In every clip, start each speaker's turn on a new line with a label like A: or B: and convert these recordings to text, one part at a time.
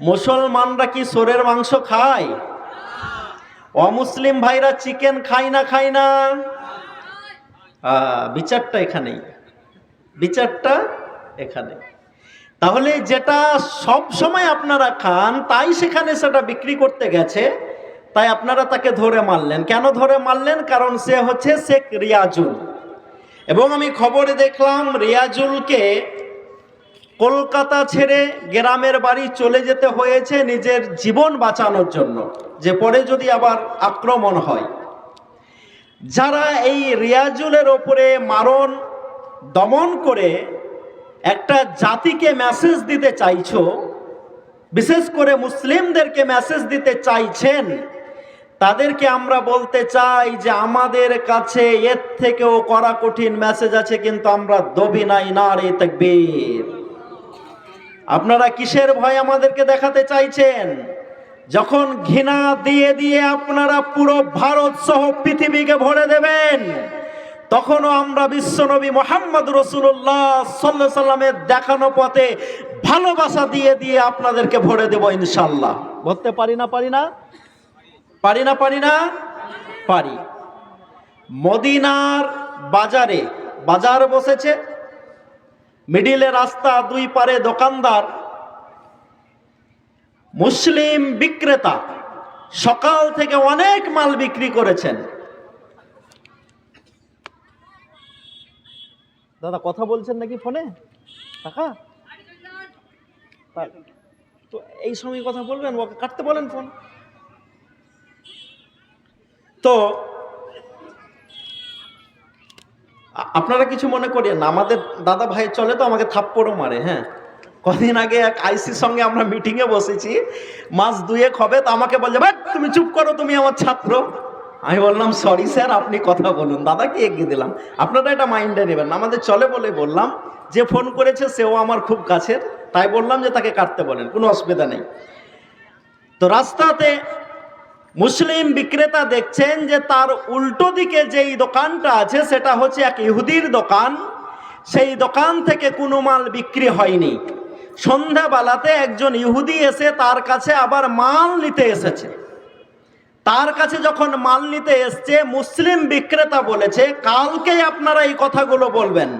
A: মুসলমানরা কি সোরের মাংস খায়? অমুসলিম ভাইরা চিকেন খায় না খায় না? বিচারটা এখানেই, বিচারটা এখানে। তাহলে যেটা সব সময় আপনারা খান তাই সেখানে সেটা বিক্রি করতে গেছে, তাই আপনারা তাকে ধরে মারলেন। কেন ধরে মারলেন? কারণ সে হচ্ছে শেখ রিয়াজুল। এবং আমি খবরে দেখলাম রিয়াজুলকে কলকাতা ছেড়ে গ্রামের বাড়ি চলে যেতে হয়েছে নিজের জীবন বাঁচানোর জন্য, যে পরে যদি আবার আক্রমণ হয়। যারা এই রিয়াজুলের ওপরে মারণ দমন করে একটা জাতিকে মেসেজ দিতে চাইছো, বিশেষ করে মুসলিমদেরকে মেসেজ দিতে চাইছেন, তাদেরকে আমরা বলতে চাই যে আমাদের কাছে এর থেকেও কড়া কঠিন মেসেজ আছে, কিন্তু আমরা দবি নাই। নারে তাকবীর। আপনারা কিসের ভয় আমাদেরকে দেখাতে চাইছেন? যখন ঘৃণা দিয়ে দিয়ে আপনারা পুরো ভারত সহ পৃথিবীকে ভরে দেবেন, তখনও আমরা বিশ্বনবী মুহাম্মদ রাসূলুল্লাহ সাল্লাল্লাহু আলাইহি সাল্লামের দেখানো পথে ভালোবাসা দিয়ে দিয়ে আপনাদেরকে ভরে দেব ইনশাআল্লাহ। বলতে পারি না? পারি না? পারি না? পারি না? পারি। মদিনার বাজারে বাজার বসেছে, মিডিলে রাস্তা, দুই পারে দোকানদার, মুসলিম বিক্রেতা সকাল থেকে অনেক মাল বিক্রি করেছেন। দাদা কথা বলছেন নাকি ফোনে? টাকা তো এই সময় কথা বলবেন, ওকে কাটতে বলেন ফোন। তো আপনারা কিছু মনে করেন না, আমাদের দাদা ভাই চলে তো আমাকে থাপ্পড়ও মারে। হ্যাঁ, কদিন আগে এক আইসির সঙ্গে আমরা মিটিংয়ে বসেছি, মাস দুয়েক হবে, তো আমাকে বলছে ভাই তুমি চুপ করো, তুমি আমার ছাত্র। আমি বললাম সরি স্যার, আপনি কথা বলুন। দাদাকে এগিয়ে দিলাম। আপনারা এটা মাইন্ডে নেবেন না, আমাদের চলে বলে বললাম। যে ফোন করেছে সেও আমার খুব কাছের, তাই বললাম যে তাকে কাটতে বলেন, কোনো অসুবিধা নেই। তো রাস্তাতে মুসলিম বিক্রেতা দেখছেন যে তার উল্টো দিকে যেই দোকানটা আছে সেটা হচ্ছে এক ইহুদির দোকান। সেই দোকান থেকে কোনো মাল বিক্রি হয়নি। সন্ধ্যাবেলাতে একজন ইহুদি এসে তার কাছে আবার মাল নিতে এসেছে। তার কাছে যখন মাল নিতে এসছে, মুসলিম বিক্রেতা বলেছে কালকেই আপনারা এই কথাগুলো বলবেন,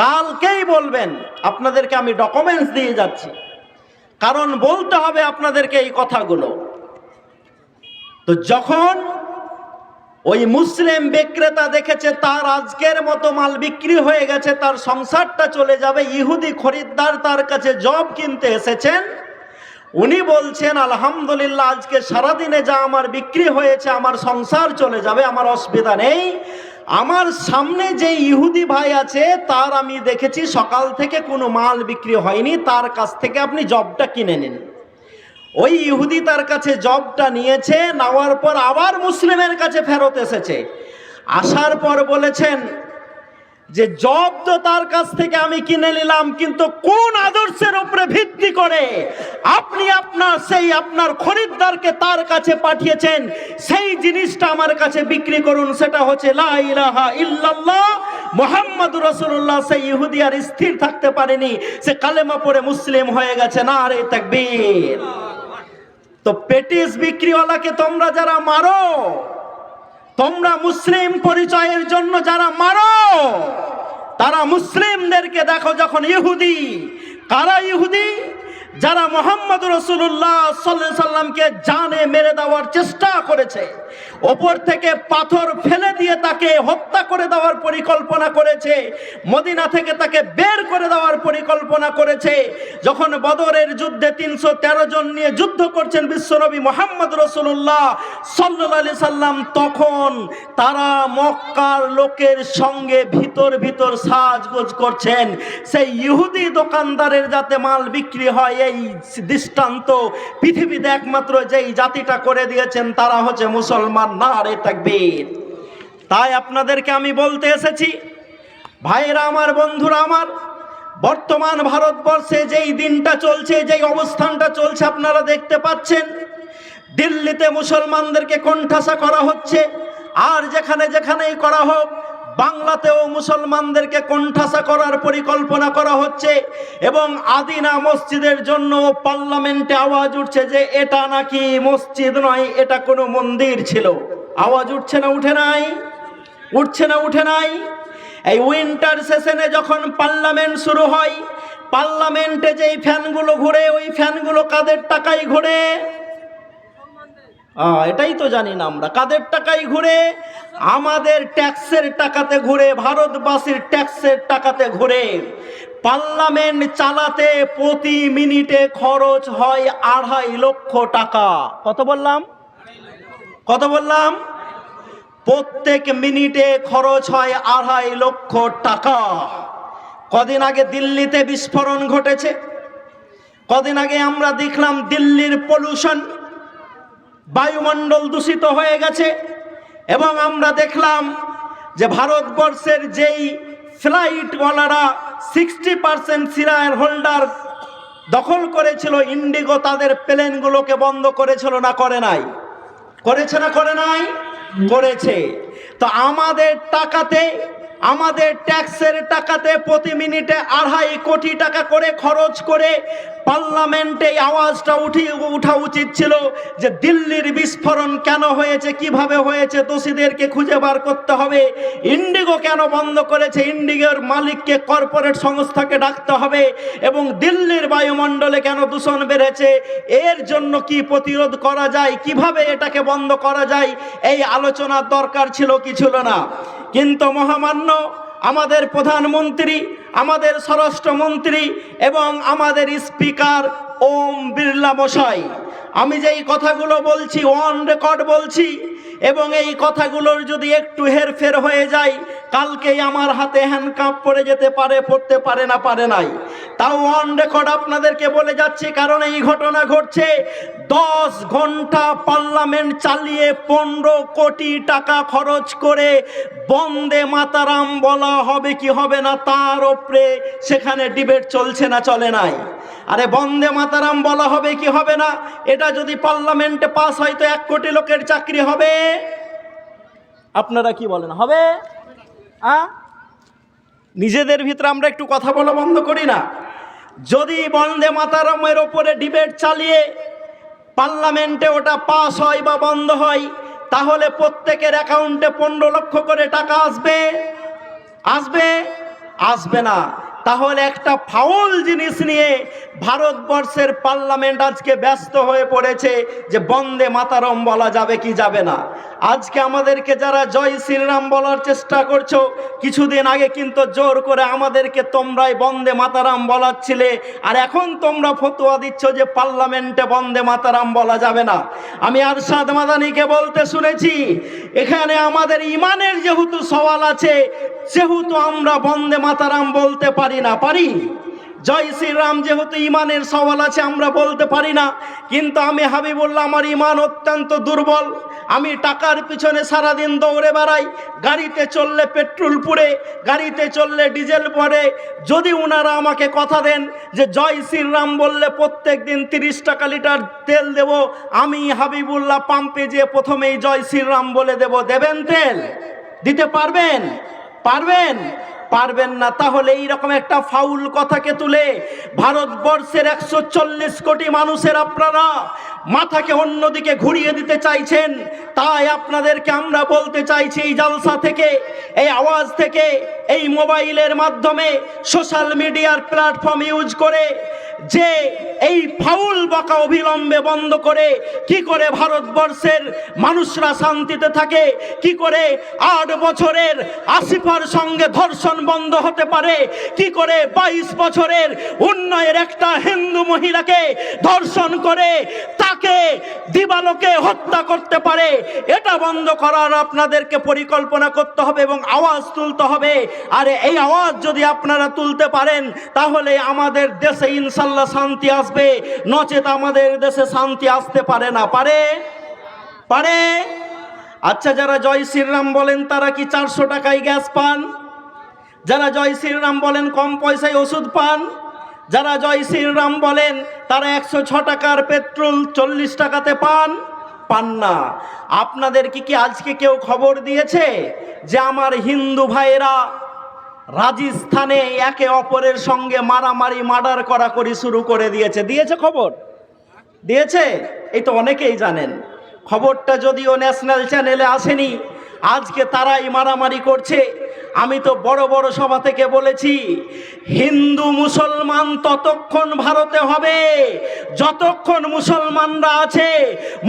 A: কালকেই বলবেন, আপনাদেরকে আমি ডকুমেন্টস দিয়ে যাচ্ছি, কারণ বলতে হবে আপনাদেরকে এই কথাগুলো। তো যখন ওই মুসলিম বিক্রেতা দেখেছে তার আজকের মতো মাল বিক্রি হয়ে গেছে, তার সংসারটা চলে যাবে, ইহুদি খরিদ্দার তার কাছে জব কিনতে এসেছেন, উনি বলছেন আলহামদুলিল্লাহ আজকে সারাদিনে যা আমার বিক্রি হয়েছে আমার সংসার চলে যাবে, আমার অসুবিধা নেই। আমার সামনে যে ইহুদি ভাই আছে তার আমি দেখেছি সকাল থেকে কোনো মাল বিক্রি হয়নি, তার কাছ থেকে আপনি জবটা কিনে নিন। ওই ইহুদি তার কাছে জবটা নিয়েছে, নেওয়ার পর আবার মুসলিমের কাছে ফেরত এসেছে। আসার পর বলেছেন যে জব তো তার কাছ থেকে আমি কিনে নিলাম, কিন্তু কোন আদর্শের উপরে ভিত্তি করে আপনি আপনার খরিদ্দারকে তার কাছে পাঠিয়েছেন সেই জিনিসটা আমার কাছে বিক্রি করুন। সেটা হচ্ছে লা ইলাহা ইল্লাল্লাহ মুহাম্মাদুর রাসূলুল্লাহ। সেই ইহুদি আর স্থির থাকতে পারেনি, সে কালেমা পড়ে মুসলিম হয়ে গেছে। নারে তাকবীর। তো পেটিস বিক্রিওয়ালাকে তোমরা যারা মারো, তোমরা মুসলিম পরিচয়ের জন্য যারা মারো, তারা মুসলিমদেরকে দেখো যখন ইহুদি। কারা ইহুদি? যারা মুহাম্মদ রাসূলুল্লাহ সাল্লাল্লাহু আলাইহি সাল্লামকে জানে মেরে দেওয়ার চেষ্টা করেছে, ওপর থেকে পাথর ফেলে দিয়ে তাকে হত্যা করে দেওয়ার পরিকল্পনা করেছে, মদিনা থেকে তাকে বের করে দেওয়ার পরিকল্পনা করেছে। যখন বদরের যুদ্ধে 313 জন নিয়ে যুদ্ধ করছেন বিশ্বনবী মুহাম্মদ রাসূলুল্লাহ সাল্লাল্লাহু আলাইহি সাল্লাম, তখন তারা মক্কার লোকের সঙ্গে ভিতর ভিতর সাজগোজ করছেন সেই ইহুদি দোকানদারের যাতে মাল বিক্রি হয়। এই দৃষ্টান্ত পৃথিবীতে একমাত্র যেই জাতিটা করে দিয়েছেন তারা হচ্ছে মুসলমান। নারে তাকবীর। তাই আপনাদেরকে আমি বলতে এসেছি, ভাইরা আমার, বন্ধুরা আমার, বর্তমান ভারতবর্ষে যেই দিনটা চলছে, যেই অবস্থানটা চলছে আপনারা দেখতে পাচ্ছেন। দিল্লিতে মুসলমানদেরকে কোণঠাসা করা হচ্ছে, আর যেখানে যেখানেই করা হোক বাংলাতেও মুসলমানদেরকে কোণঠাসা করার পরিকল্পনা করা হচ্ছে এবং আদিনা মসজিদের জন্য পার্লামেন্টে আওয়াজ উঠছে যে এটা নাকি মসজিদ নয়, এটা কোনো মন্দির ছিল। আওয়াজ উঠছে না উঠে নাই? উঠছে না উঠে নাই? এই উইন্টার সেশনে যখন পার্লামেন্ট শুরু হয়, পার্লামেন্টে যেই ফ্যানগুলো ঘুরে, ওই ফ্যানগুলো কাদের টাকায় ঘুরে? এটাই তো জানি না আমরা, কাদের টাকায় ঘুরে? আমাদের ট্যাক্সের টাকাতে ঘুরে, ভারতবাসীর ট্যাক্সের টাকাতে ঘুরে। পার্লামেন্ট চালাতে প্রতি মিনিটে খরচ হয় 2.5 লক্ষ টাকা। কত বললাম? কত বললাম? প্রত্যেক মিনিটে খরচ হয় 2.5 লক্ষ টাকা। কদিন আগে দিল্লিতে বিস্ফোরণ ঘটেছে, কদিন আগে আমরা দেখলাম দিল্লির পলিউশন, বায়ুমণ্ডল দূষিত হয়ে গেছে এবং আমরা দেখলাম যে ভারতবর্ষের যেই ফ্লাইটওয়ালারা 60% শেয়ার হোল্ডার দখল করেছিল ইন্ডিগো, তাদের প্লেনগুলোকে বন্ধ করেছিল না করে নাই? করেছে না করে নাই? করেছে। তো আমাদের টাকাতে, আমাদের ট্যাক্সের টাকাতে প্রতি মিনিটে 2.5 কোটি টাকা করে খরচ করে পার্লামেন্টে আওয়াজটা উঠা উচিত ছিল যে দিল্লির বিস্ফোরণ কেন হয়েছে, কিভাবে হয়েছে, দোষীদেরকে খুঁজে বার করতে হবে। ইন্ডিগো কেন বন্ধ করেছে, ইন্ডিগোর মালিককে, কর্পোরেট সংস্থাকে ডাকতে হবে এবং দিল্লির বায়ুমণ্ডলে কেন দূষণ বেড়েছে, এর জন্য কি প্রতিরোধ করা যায়, কিভাবে এটাকে বন্ধ করা যায়, এই আলোচনার দরকার ছিল কি ছিল না? কিন্তু মহামান্য আমাদের প্রধানমন্ত্রী, আমাদের স্বরাষ্ট্রমন্ত্রী এবং আমাদের স্পিকার ওম বিড়লা মশাই, আমি যেই কথাগুলো বলছি অন রেকর্ড বলছি, এবং এই কথাগুলোর যদি একটু হেরফের হয়ে যায়, কালকেই আমার হাতে হ্যান্ডকাপ পড়ে যেতে পারে, পড়তে পারে না, পারে নাই। তাও অন রেকর্ড আপনাদেরকে বলে যাচ্ছি, কারণ এই ঘটনা ঘটছে। 10 ঘন্টা পার্লামেন্ট চালিয়ে 15 কোটি টাকা খরচ করে বন্দে মাতারাম বলা হবে কি হবে না, তার উপরে সেখানে ডিবেট চলছে না চলে নাই? আরে বন্দে মাতারাম বলা হবে কি হবে না, এটা যদি পার্লামেন্টে পাস হয় তো 1 কোটি লোকের চাকরি হবে। আপনারা কি বলেন, হবে? নিজেদের ভিতরে আমরা একটু কথা বলা বন্ধ করি না? যদি বন্দে মাতারামের ওপরে ডিবেট চালিয়ে পার্লামেন্টে ওটা পাস হয় বা বন্ধ হয়, তাহলে প্রত্যেকের অ্যাকাউন্টে 15 লক্ষ করে টাকা আসবে? আসবে? আসবে না। তাহলে একটা ফাউল জিনিস নিয়ে ভারতবর্ষের পার্লামেন্ট আজকে ব্যস্ত হয়ে পড়েছে যে বন্দে মাতারম বলা যাবে কি যাবে না। আজকে আমাদেরকে যারা জয় শ্রীরাম বলার চেষ্টা করছো, কিছুদিন আগে কিন্তু জোর করে আমাদেরকে তোমরাই বন্দে মাতারাম বলাচ্ছিলে, আর এখন তোমরা ফতোয়া দিচ্ছ যে পার্লামেন্টে বন্দে মাতারাম বলা যাবে না। আমি আরশাদ মাদানিকে বলতে শুনেছি, এখানে আমাদের ইমানের যেহেতু সওয়াল আছে, সেহেতু আমরা বন্দে মাতারাম বলতে পারি না। পারি? জয় শ্রীরাম যেহেতু ইমানের সওয়াল আছে, আমরা বলতে পারি না। কিন্তু আমি হাবিবুল্লাহ, আমার ইমান অত্যন্ত দুর্বল, আমি টাকার পিছনে সারাদিন দৌড়ে বেড়াই, গাড়িতে চললে পেট্রোল পুড়ে, গাড়িতে চললে ডিজেল পড়ে। যদি ওনারা আমাকে কথা দেন যে জয় শ্রীরাম বললে প্রত্যেক দিন 30 টাকা লিটার তেল দেব, আমি হাবিবুল্লাহ পাম্পে যেয়ে প্রথমেই জয় শ্রীরাম বলে দেব। দেবেন তেল? দিতে পারবেন? পারবেন? পারবেন না। তাহলে এইরকম একটা ফাউল কথাকে তুলে ভারতবর্ষের 140 কোটি মানুষের আপনারা মাথাকে অন্যদিকে ঘুরিয়ে দিতে চাইছেন। তাই আপনাদেরকে আমরা বলতে চাইছি, এই জালসা থেকে, এই আওয়াজ থেকে, এই মোবাইলের মাধ্যমে, সোশ্যাল মিডিয়ার প্ল্যাটফর্ম ইউজ করে যে এই ফাউল বকা অবিলম্বে বন্ধ করে কি করে ভারতবর্ষের মানুষরা শান্তিতে থাকে, কি করে 8 বছরের আসিফার সঙ্গে ধর্ষণ বন্ধ হতে পারে, কি করে 22 বছরের উন্নয়ের একটা হিন্দু মহিলাকে ধর্ষণ করে তাকে দিবালোকে হত্যা করতে পারে, এটা বন্ধ করার আপনাদেরকে পরিকল্পনা করতে হবে এবং আওয়াজ তুলতে হবে। আর এই আওয়াজ যদি আপনারা তুলতে পারেন, তাহলে আমাদের দেশে ইনশাল্লাহ শান্তি আসবে, নচেত আমাদের দেশে শান্তি আসতে পারে না। পারে? পারে? আচ্ছা, যারা জয় শ্রীরাম বলেন তারা কি 400 টাকায় গ্যাস পান? যারা জয় শ্রীরাম বলেন কম পয়সায় ওষুধ পান? যারা জয় শ্রীরাম বলেন তারা 106 টাকার পেট্রোল 40 টাকাতে পান? পান না। আপনাদেরকে কি আজকে কেউ খবর দিয়েছে যে আমার হিন্দু ভাইয়েরা রাজস্থানে একে অপরের সঙ্গে মারামারি মার্ডার করাকরি শুরু করে দিয়েছে? দিয়েছে খবর? দিয়েছে? এই তো অনেকেই জানেন। খবরটা যদিও ন্যাশনাল চ্যানেলে আসেনি, আজকে তারাই মারামারি করছে। আমি তো বড় বড় সভা থেকে বলেছি, হিন্দু মুসলমান ততক্ষণ ভারতে হবে যতক্ষণ মুসলমানরা আছে।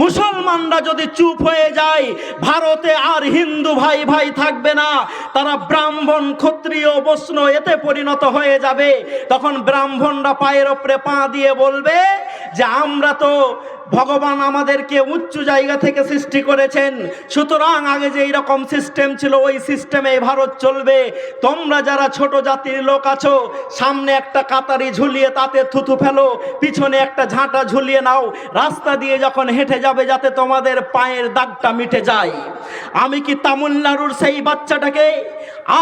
A: মুসলমানরা যদি চুপ হয়ে যায়, ভারতে আর হিন্দু ভাই ভাই থাকবে না। তারা ব্রাহ্মণ, ক্ষত্রিয়, বৈষ্ণব এতে পরিণত হয়ে যাবে। তখন ব্রাহ্মণরা পায়ের ওপরে পা দিয়ে বলবে যে আমরা তো ভগবান আমাদেরকে উচ্চ জায়গা থেকে সৃষ্টি করেছেন, সুতরাং আগে যে এইরকম সিস্টেম ছিল ওই সিস্টেমে ভারত চলবে। তোমরা যারা ছোট জাতির লোক আছো, সামনে একটা কাতারি ঝুলিয়ে তাতে থুতু ফেলো, পিছনে একটা ঝাঁটা ঝুলিয়ে নাও, রাস্তা দিয়ে যখন হেঁটে যাবে যাতে তোমাদের পায়ের দাগটা মিটে যায়। আমি কি তামিলনাড়ুর সেই বাচ্চাটাকে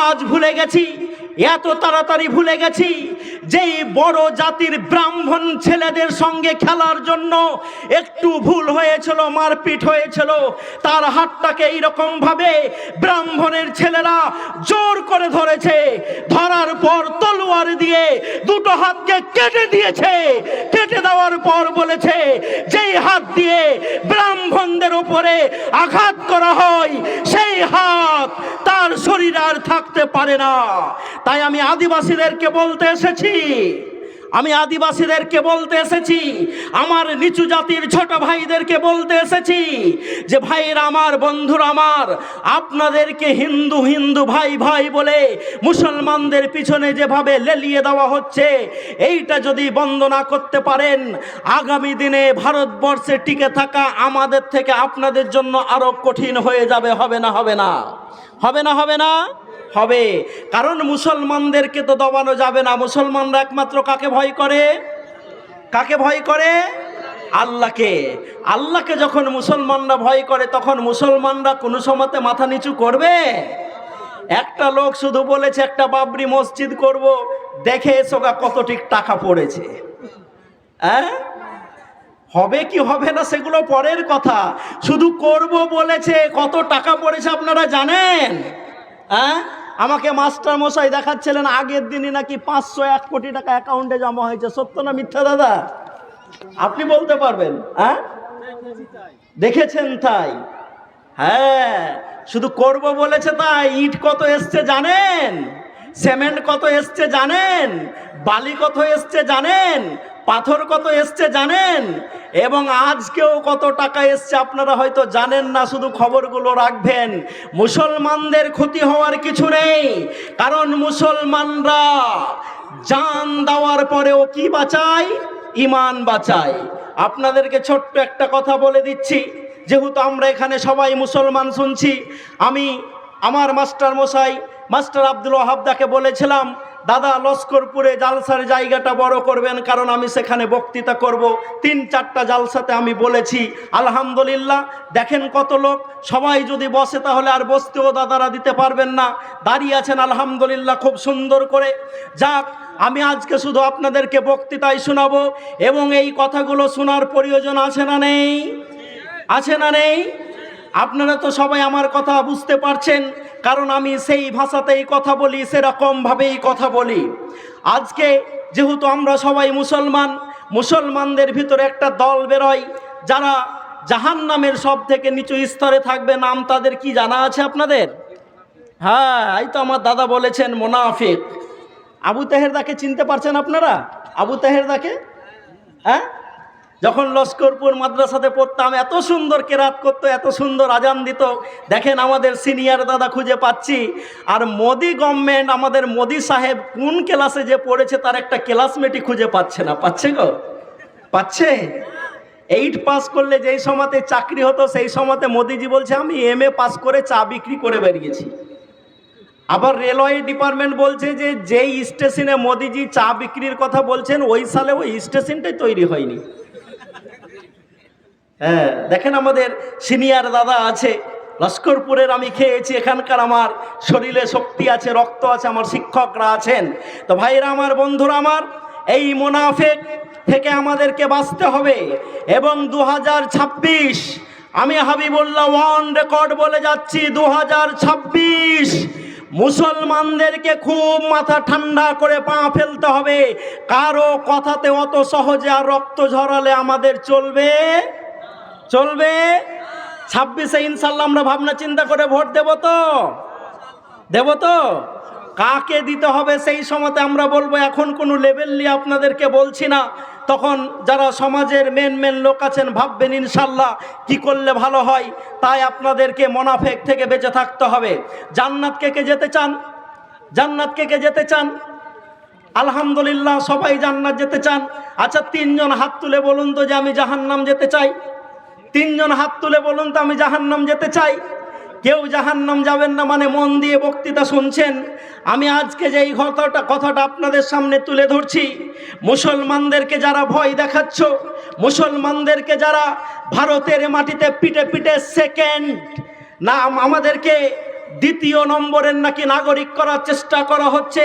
A: আজ ভুলে গেছি? এত তাড়াতাড়ি ভুলে গেছি যেই বড় জাতির ব্রাহ্মণ ছেলেদের সঙ্গে খেলার জন্য একটু ভুল হয়েছিল, মারপিট হয়েছিল, তার হাতটাকে এইরকম ভাবে ব্রাহ্মণের ছেলেরা জোর করে ধরেছে, ধরার পর তলোয়ার দিয়ে দুটো হাতকে কেটে দিয়েছে। কেটে দেওয়ার পর বলেছে যেই হাত দিয়ে ব্রাহ্মণদের উপরে আঘাত করা হয় সেই হাত তার শরীর আর থাকতে পারে না। তাই আমি আদিবাসীদেরকে বলতে এসেছি, আমার নিচু জাতির ছোট ভাইদেরকে বলতে এসেছি যে ভাইরা আমার, বন্ধুরা আমার, আপনাদেরকে হিন্দু হিন্দু ভাই ভাই বলে মুসলমানদের পিছনে যেভাবে লেলিয়ে দেওয়া হচ্ছে, এইটা যদি বন্ধ না করতে পারেন, আগামী দিনে ভারতবর্ষে টিকে থাকা আমাদের থেকে আপনাদের জন্য আরো কঠিন হয়ে যাবে। হবে না? হবে না? হবে না? হবে না? হবে। কারণ মুসলমানদেরকে তো দবানো যাবে না। মুসলমানরা একমাত্র কাকে ভয় করে? কাকে ভয় করে? আল্লাহকে। আল্লাহকে যখন মুসলমানরা ভয় করে, তখন মুসলমানরা কোনো সময়তে মাথা নিচু করবে? একটা লোক শুধু বলেছে একটা বাবরি মসজিদ করব, দেখে এসো কতটি টাকা পড়েছে। হবে কি হবে না সেগুলো পরের কথা, শুধু করব বলেছে। কত টাকা পড়েছে আপনারা জানেন? আমাকে মাস্টার মশাই দেখাচ্ছিলেন, আগের দিনই নাকি 501 কোটি টাকা অ্যাকাউন্টে জমা হয়েছে। সত্য না মিথ্যা দাদা? আপনি বলতে পারবেন? দেখেছেন তাই? হ্যাঁ, শুধু করব বলেছে তাই। ইট কত এসছে জানেন? সিমেন্ট কত এসছে জানেন? বালি কত এসছে জানেন? পাথর কত এসছে জানেন? এবং আজকেও কত টাকা এসছে আপনারা হয়তো জানেন না, শুধু খবরগুলো রাখবেন। মুসলমানদের ক্ষতি হওয়ার কিছু নেই, কারণ মুসলমানরা জান দেওয়ার পরেও কি বাঁচায়? ঈমান বাঁচায়। আপনাদেরকে ছোট্ট একটা কথা বলে দিচ্ছি, যেহেতু আমরা এখানে সবাই মুসলমান শুনছি। আমি আমার মাস্টার মশাই মাস্টার আব্দুল ওয়াহাবদাকে বলেছিলাম, দাদা লস্করপুরে জালসার জায়গাটা বড় করবেন, কারণ আমি সেখানে বক্তৃতা করব। 3-4টা জালসাতে আমি বলেছি। আলহামদুলিল্লাহ, দেখেন কত লোক। সবাই যদি বসে তাহলে আর বসতেও দাদারা দিতে পারবেন না, দাঁড়িয়ে আছেন আলহামদুলিল্লাহ খুব সুন্দর করে। যাক, আমি আজকে শুধু আপনাদেরকে বক্তৃতাই শোনাবো, এবং এই কথাগুলো শোনার প্রয়োজন আছে না নেই? আছে না নেই? আপনারা তো সবাই আমার কথা বুঝতে পারছেন, কারণ আমি সেই ভাষাতেই কথা বলি, সেরকমভাবেই কথা বলি। আজকে যেহেতু আমরা সবাই মুসলমান, মুসলমানদের ভিতরে একটা দল বেরোয় যারা জাহান্নামের সব থেকে নিচু স্তরে থাকবে। নাম তাদের কি জানা আছে আপনাদের? হ্যাঁ, এই তো আমার দাদা বলেছেন, মুনাফিক। আবু তাহেরদাকে চিনতে পারছেন আপনারা? আবু তাহেরদাকে? হ্যাঁ, যখন লস্করপুর মাদ্রাসাতে পড়তাম, এত সুন্দর কেরাত করতো, এত সুন্দর আজান দিত। দেখেন আমাদের সিনিয়র দাদা খুঁজে পাচ্ছি। আর মোদি গভর্নমেন্ট, আমাদের মোদি সাহেব কোন ক্লাসে যে পড়েছে তার একটা ক্লাসমেটই খুঁজে পাচ্ছে না। পাচ্ছে গো? পাচ্ছে? 8 পাস করলে যেই সময়তে চাকরি হতো, সেই সময়তে মোদিজি বলছে আমি MA পাস করে চা বিক্রি করে বেরিয়েছি। আবার রেলওয়ে ডিপার্টমেন্ট বলছে যে যেই স্টেশনে মোদিজি চা বিক্রির কথা বলছেন ওই সালে ওই স্টেশনটাই তৈরি হয়নি। হ্যাঁ, দেখেন আমাদের সিনিয়র দাদা আছে লস্করপুরের, আমি খেয়েছি, এখানকার আমার শরীরে শক্তি আছে, রক্ত আছে, আমার শিক্ষকরা আছেন। তো ভাইরা আমার, বন্ধুরা আমার, এই মুনাফিক থেকে আমাদেরকে বাঁচতে হবে। এবং 2026 আমি হাবিবুল্লাহ ওয়ান রেকর্ড বলে যাচ্ছি, 2026 মুসলমানদেরকে খুব মাথা ঠান্ডা করে পা ফেলতে হবে। কারো কথাতে অত সহজে আর রক্ত ঝরালে আমাদের চলবে? 26-এ ইনশাল্লাহ আমরা ভাবনা চিন্তা করে ভোট দেব তো কাকে দিতে হবে সেই সময়তে আমরা বলবো। এখন কোনো লেভেল নিয়ে আপনাদেরকে বলছি না, তখন যারা সমাজের মেন লোক আছেন ভাববেন ইনশাল্লাহ কি করলে ভালো হয়। তাই আপনাদেরকে মোনাফেক থেকে বেঁচে থাকতে হবে। জান্নাত কে যেতে চান? আলহামদুলিল্লাহ সবাই জান্নাত যেতে চান। আচ্ছা 3 জন হাত তুলে বলুন তো যে আমি জাহান্নাম যেতে চাই। 3 জন হাত তুলে বলুন তো আমি জাহান্নাম যেতে চাই। কেউ জাহান্নাম যাবেন না মানে মন দিয়ে বক্তৃতা শুনছেন। আমি আজকে যে এই কথাটা আপনাদের সামনে তুলে ধরছি, মুসলমানদেরকে যারা ভয় দেখাচ্ছ, মুসলমানদেরকে যারা ভারতের মাটিতে পিটে সেকেন্ড না আমাদেরকে 2য় নম্বরের নাকি নাগরিক করার চেষ্টা করা হচ্ছে,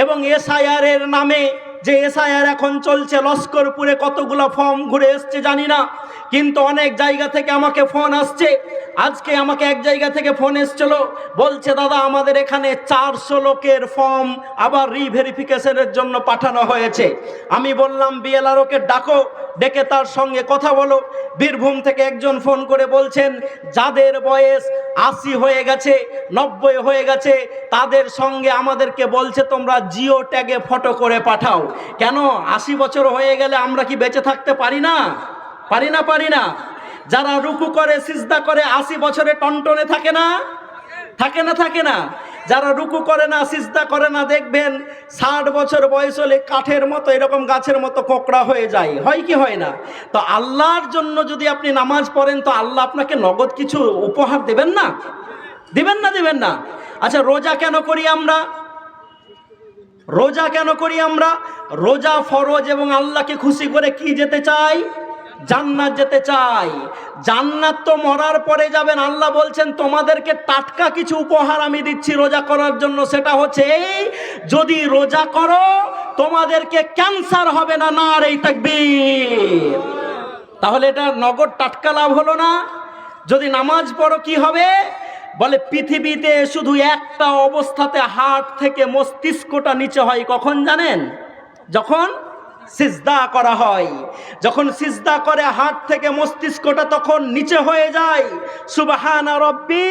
A: এবং এসআইআর এর নামে যে এসআইআর এখন চলছে, লস্করপুরে কতগুলো ফর্ম ঘুরে এসছে জানি না, কিন্তু অনেক জায়গা থেকে আমাকে ফোন আসছে। আজকে আমাকে এক জায়গা থেকে ফোন এসছিল, বলছে দাদা আমাদের এখানে 400 লোকের ফর্ম আবার রিভেরিফিকেশনের জন্য পাঠানো হয়েছে। আমি বললাম বিএলআরওকে ডাকো, ডেকে তার সঙ্গে কথা বলো। বীরভূম থেকে একজন ফোন করে বলছেন যাদের বয়স 80 হয়ে গেছে, 90 হয়ে গেছে, তাদের সঙ্গে আমাদেরকে বলছে তোমরা জিও ট্যাগে ফটো করে পাঠাও। কেন 80 বছর হয়ে গেলে আমরা কি বেঁচে থাকতে পারি না? যারা রুকু করে সিজদা করে 80 বছরে টনটনে থাকে না? যারা রুকু করে না সিজদা করে না, দেখবেন 60 বছর বয়স হলে কাঠের মতো এরকম গাছের মতো কোকড়া হয়ে যায়, হয় কি হয় না? তো আল্লাহর জন্য যদি আপনি নামাজ পড়েন তো আল্লাহ আপনাকে নগদ কিছু উপহার দেবেন না? আচ্ছা রোজা কেন করি আমরা? রোজা ফরজ এবং আল্লাহকে খুশি করে কি যেতে চাই? জান্নাত যেতে চাই। জান্নাত তো মরার পরে যাবেন। আল্লাহ বলছেন তোমাদেরকে টাটকা কিছু উপহার আমি দিচ্ছি রোজা করার জন্য। সেটা হচ্ছে এই, যদি রোজা করো তোমাদেরকে ক্যান্সার হবে না। নারে তাকবীর। তাহলে এটা নগদ টাটকা লাভ হলো না? যদি নামাজ পড়ো কি হবে? বলে পৃথিবীতে শুধু একটা অবস্থাতে হার্ট থেকে মস্তিষ্কটা নিচে হয়, কখন জানেন? যখন সিজদা করা হয়। যখন সিজদা করে হার্ট থেকে মস্তিষ্কটা তখন নিচে হয়ে যায়। সুবহানা রব্বি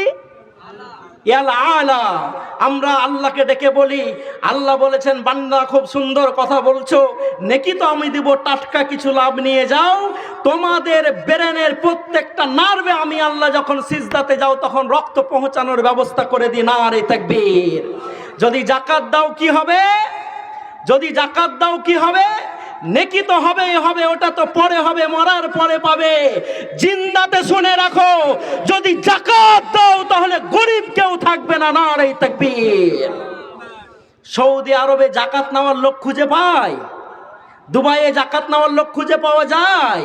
A: ইয়াল আলা। আমরা আল্লাহকে ডেকে বলি, আল্লাহ বলেছেন বান্দা খুব সুন্দর কথা বলছো, নেকি তো আমি দিব, টাটকা কিছু লাভ নিয়ে যাও। তোমাদের ব্রেনের প্রত্যেকটা নার্ভে আমি আল্লাহ যখন সিজদাতে যাও তখন রক্ত পৌঁছানোর ব্যবস্থা করে দিই। নারে তাকবীর। যদি জাকাত দাও কি হবে? নেকি তো হবে, ওটা তো পরে হবে, মরার পরে পাবে। জিন্দাতে শুনে রাখো, যদি যাকাত দাও তাহলে গরিব কেউ থাকবে না। নারে তাকবীর। সৌদি আরবে জাকাত নেওয়ার লোক খুঁজে পায়? দুবাইয়ে জাকাত নেওয়ার লোক খুঁজে পাওয়া যায়?